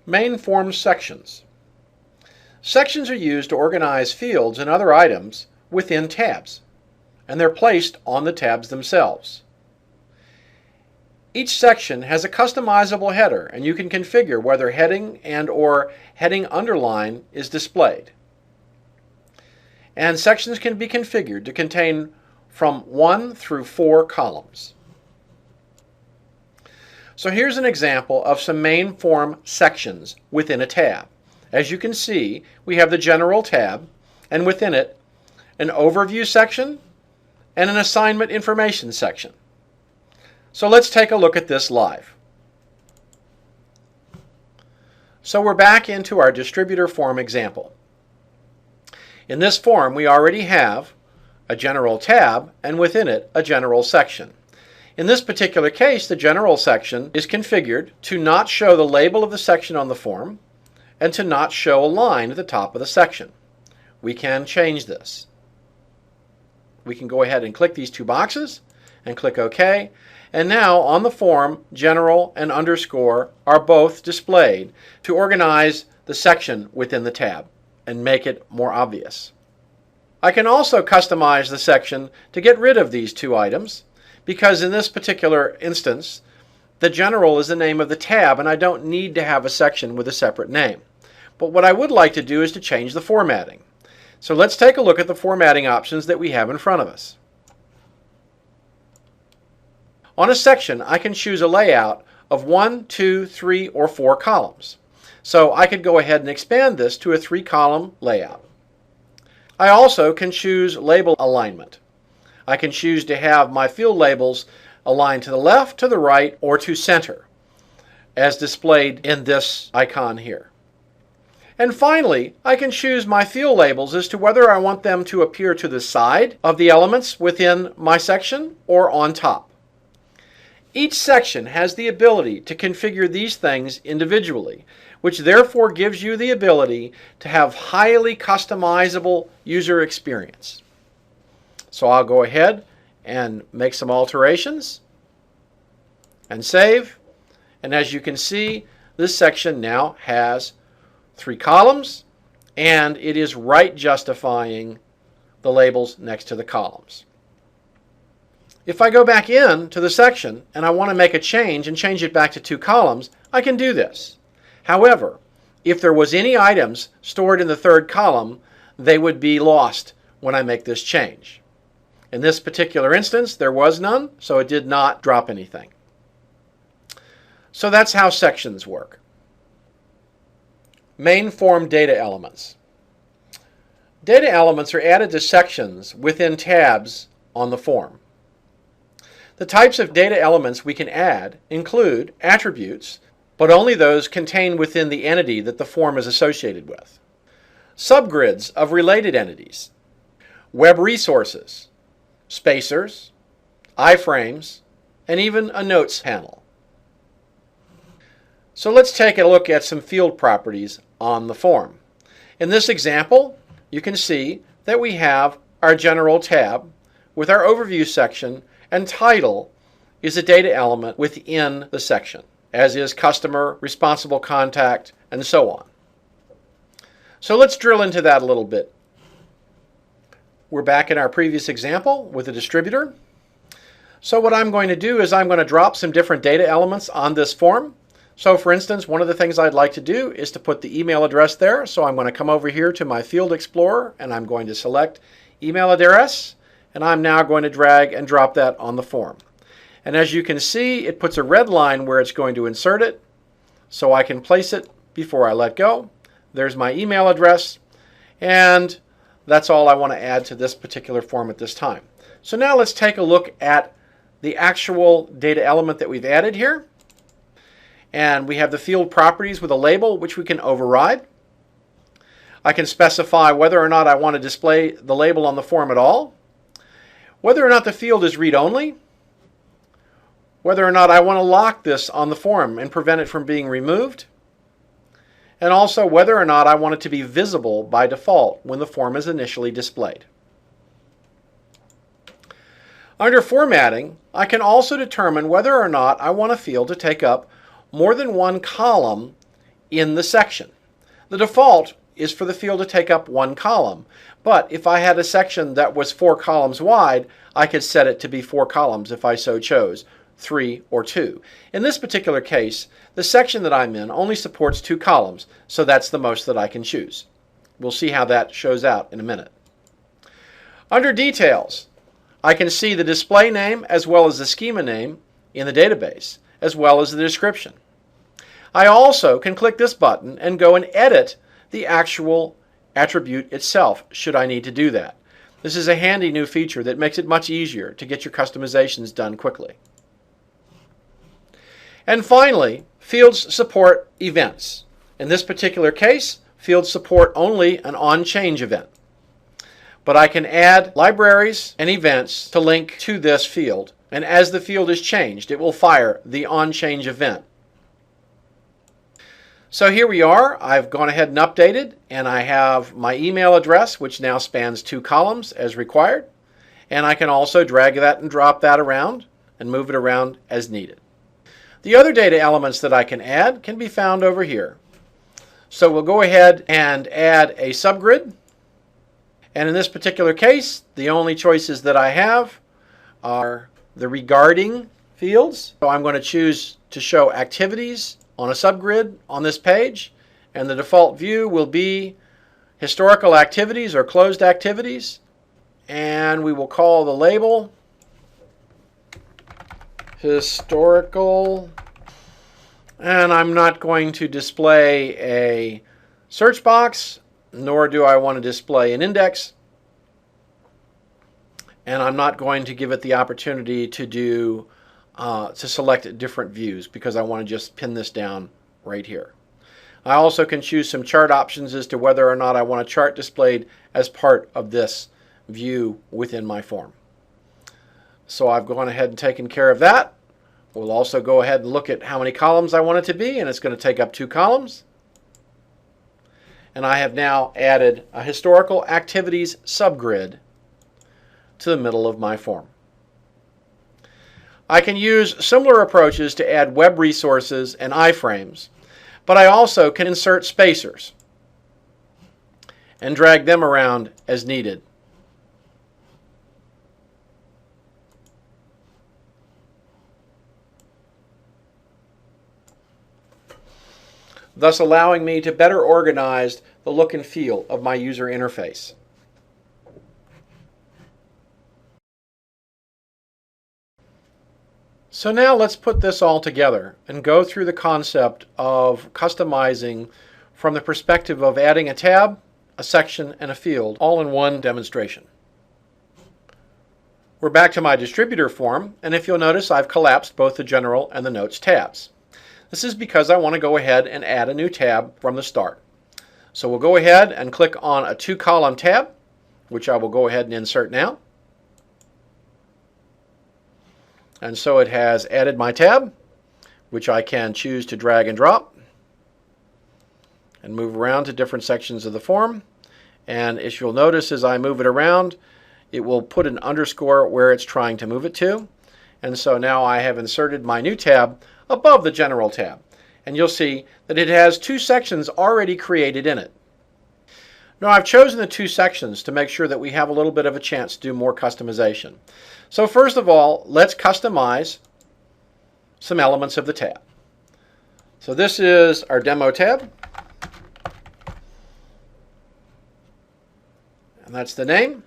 Main form sections. Sections are used to organize fields and other items within tabs, and they're placed on the tabs themselves. Each section has a customizable header, and you can configure whether heading and/or heading underline is displayed. And sections can be configured to contain from 1 through 4 columns. So here's an example of some main form sections within a tab. As you can see, we have the General tab, and within it, an Overview section and an Assignment Information section. So let's take a look at this live. So we're back into our distributor form example. In this form, we already have a General tab, and within it, a General section. In this particular case, the General section is configured to not show the label of the section on the form and to not show a line at the top of the section. We can change this. We can go ahead and click these two boxes and click OK. And now on the form, General and underscore are both displayed to organize the section within the tab and make it more obvious. I can also customize the section to get rid of these two items, because in this particular instance, the General is the name of the tab and I don't need to have a section with a separate name. But what I would like to do is to change the formatting. So let's take a look at the formatting options that we have in front of us. On a section, I can choose a layout of 1, 2, 3, or 4 columns. So I could go ahead and expand this to a 3-column layout. I also can choose label alignment. I can choose to have my field labels aligned to the left, to the right, or to center, as displayed in this icon here. And finally, I can choose my field labels as to whether I want them to appear to the side of the elements within my section or on top. Each section has the ability to configure these things individually, which therefore gives you the ability to have highly customizable user experience. So I'll go ahead and make some alterations and save. And as you can see, this section now has 3 columns, and it is right justifying the labels next to the columns. If I go back in to the section and I want to make a change and change it back to 2 columns, I can do this. However, if there was any items stored in the 3rd column, they would be lost when I make this change. In this particular instance, there was none, so it did not drop anything. So that's how sections work. Main form data elements. Data elements are added to sections within tabs on the form. The types of data elements we can add include attributes, but only those contained within the entity that the form is associated with, subgrids of related entities, web resources, spacers, iframes, and even a notes panel. So let's take a look at some field properties on the form. In this example, you can see that we have our General tab with our Overview section, and Title is a data element within the section, as is Customer, Responsible Contact, and so on. So let's drill into that a little bit. We're back in our previous example with a distributor. So what I'm going to do is I'm going to drop some different data elements on this form. So for instance, one of the things I'd like to do is to put the email address there. So I'm going to come over here to my Field Explorer and I'm going to select email address, and I'm now going to drag and drop that on the form. And as you can see, it puts a red line where it's going to insert it, so I can place it before I let go. There's my email address, and that's all I want to add to this particular form at this time. So now let's take a look at the actual data element that we've added here. And we have the field properties with a label, which we can override. I can specify whether or not I want to display the label on the form at all, whether or not the field is read-only, whether or not I want to lock this on the form and prevent it from being removed, and also whether or not I want it to be visible by default when the form is initially displayed. Under Formatting, I can also determine whether or not I want a field to take up more than one column in the section. The default is for the field to take up one column, but if I had a section that was 4 columns wide, I could set it to be 4 columns if I so chose, 3 or 2. In this particular case, the section that I'm in only supports 2 columns, so that's the most that I can choose. We'll see how that shows out in a minute. Under Details, I can see the display name as well as the schema name in the database, as well as the description. I also can click this button and go and edit the actual attribute itself, should I need to do that. This is a handy new feature that makes it much easier to get your customizations done quickly. And finally, fields support events. In this particular case, fields support only an on-change event. But I can add libraries and events to link to this field, and as the field is changed, it will fire the on-change event. So here we are. I've gone ahead and updated, and I have my email address, which now spans 2 columns as required, and I can also drag that and drop that around and move it around as needed. The other data elements that I can add can be found over here. So we'll go ahead and add a subgrid, and in this particular case, the only choices that I have are the regarding fields. So I'm going to choose to show activities on a subgrid on this page, and the default view will be historical activities or closed activities, and we will call the label historical, and I'm not going to display a search box, nor do I want to display an index, and I'm not going to give it the opportunity to select different views, because I want to just pin this down right here. I also can choose some chart options as to whether or not I want a chart displayed as part of this view within my form. So I've gone ahead and taken care of that. We'll also go ahead and look at how many columns I want it to be, and it's going to take up 2 columns. And I have now added a historical activities subgrid to the middle of my form. I can use similar approaches to add web resources and iframes, but I also can insert spacers and drag them around as needed. Thus allowing me to better organize the look and feel of my user interface. So now let's put this all together and go through the concept of customizing from the perspective of adding a tab, a section, and a field all in one demonstration. We're back to my distributor form, and if you'll notice, I've collapsed both the General and the Notes tabs. This is because I want to go ahead and add a new tab from the start. So we'll go ahead and click on a 2-column tab, which I will go ahead and insert now. And so it has added my tab, which I can choose to drag and drop and move around to different sections of the form. And as you'll notice, as I move it around, it will put an underscore where it's trying to move it to. And so now I have inserted my new tab above the General tab. And you'll see that it has 2 sections already created in it. Now I've chosen the 2 sections to make sure that we have a little bit of a chance to do more customization. So first of all, let's customize some elements of the tab. So this is our demo tab, and that's the name.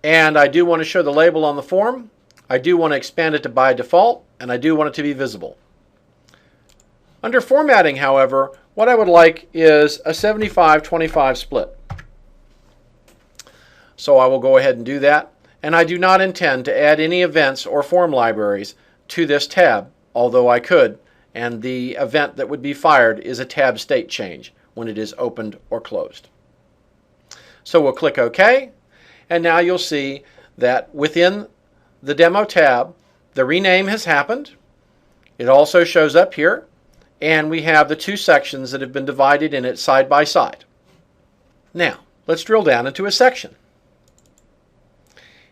And I do want to show the label on the form. I do want to expand it to by default, and I do want it to be visible. Under formatting, however, what I would like is a 75-25 split. So I will go ahead and do that, and I do not intend to add any events or form libraries to this tab, although I could, and the event that would be fired is a tab state change when it is opened or closed. So we'll click OK, and now you'll see that within the demo tab, the rename has happened. It also shows up here, and we have the 2 sections that have been divided in it side by side. Now, let's drill down into a section.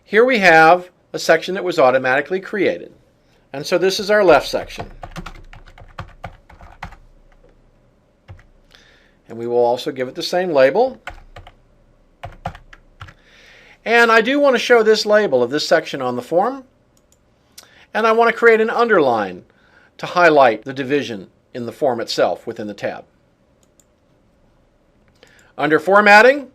Here we have a section that was automatically created, And so this is our left section. And we will also give it the same label. And I do want to show this label of this section on the form. And I want to create an underline to highlight the division in the form itself within the tab. Under formatting,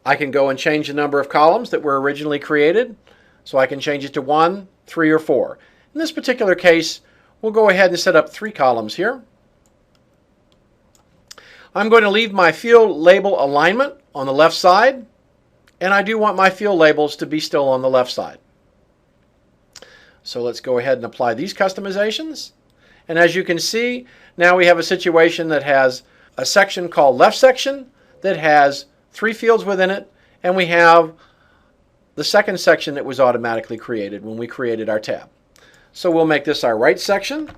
I can go and change the number of columns that were originally created. So I can change it to 1, 3, or 4. In this particular case, we'll go ahead and set up 3 columns here. I'm going to leave my field label alignment on the left side, and I do want my field labels to be still on the left side. So let's go ahead and apply these customizations. And as you can see, now we have a situation that has a section called left section that has 3 fields within it, and we have the second section that was automatically created when we created our tab. So we'll make this our right section.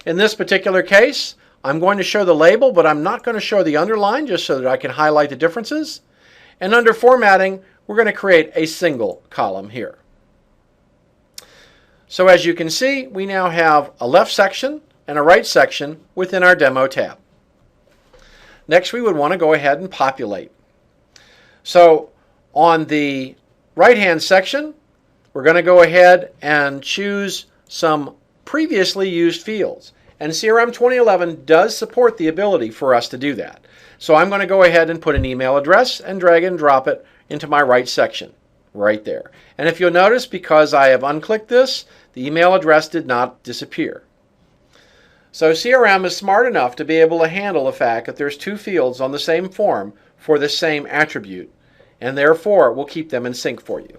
In this particular case, I'm going to show the label, but I'm not going to show the underline just so that I can highlight the differences. And under formatting, we're going to create a single column here. So as you can see, we now have a left section and a right section within our demo tab. Next, we would want to go ahead and populate. So on the right-hand section, we're going to go ahead and choose some previously used fields. And CRM 2011 does support the ability for us to do that. So I'm going to go ahead and put an email address and drag and drop it into my right section right there. And if you'll notice, because I have unclicked this, the email address did not disappear. So CRM is smart enough to be able to handle the fact that there's 2 fields on the same form for the same attribute, and therefore will keep them in sync for you.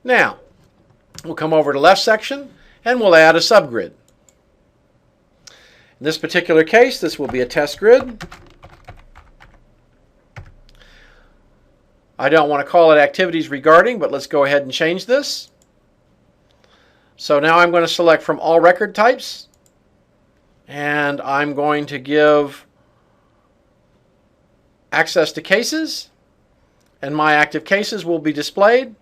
Now, we'll come over to left section and we'll add a subgrid. In this particular case, this will be a test grid. I don't want to call it activities regarding, but let's go ahead and change this. So now I'm going to select from all record types, and I'm going to give access to cases, and my active cases will be displayed.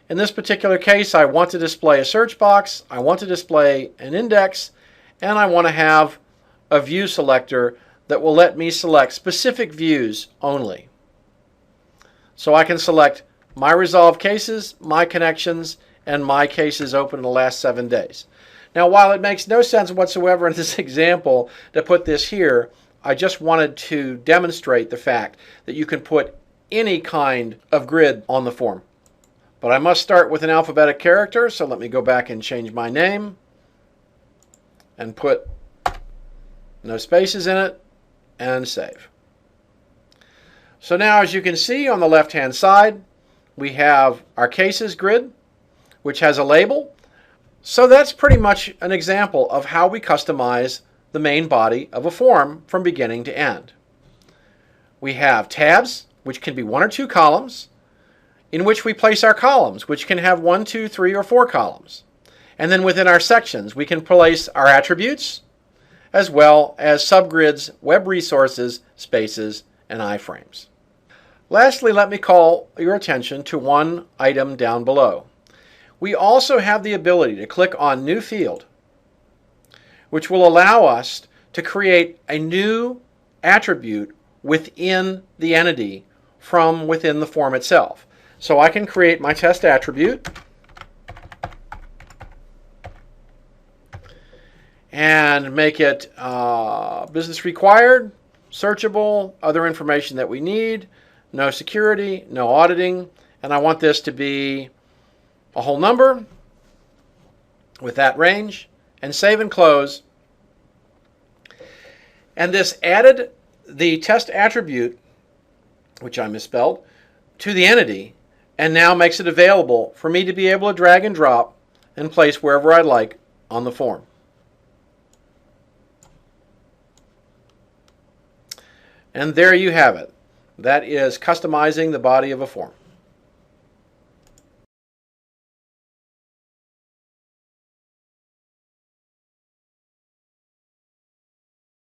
In this particular case, I want to display a search box, I want to display an index, and I want to have a view selector that will let me select specific views only. So I can select my resolved cases, my connections, and my cases open in the last 7 days. Now, while it makes no sense whatsoever in this example to put this here, I just wanted to demonstrate the fact that you can put any kind of grid on the form. But I must start with an alphabetic character, so let me go back and change my name and put no spaces in it and save. So now, as you can see on the left-hand side, we have our cases grid, which has a label. So that's pretty much an example of how we customize the main body of a form from beginning to end. We have tabs, which can be 1 or 2 columns, in which we place our columns, which can have 1, 2, 3, or 4 columns. And then within our sections, we can place our attributes, as well as subgrids, web resources, spaces, and iframes. Lastly, let me call your attention to one item down below. We also have the ability to click on New Field, which will allow us to create a new attribute within the entity from within the form itself. So I can create my test attribute and make it business required, searchable, other information that we need, no security, no auditing, and I want this to be a whole number with that range, and save and close. And this added the test attribute, which I misspelled, to the entity, and now makes it available for me to be able to drag and drop and place wherever I like on the form. And there you have it. That is customizing the body of a form.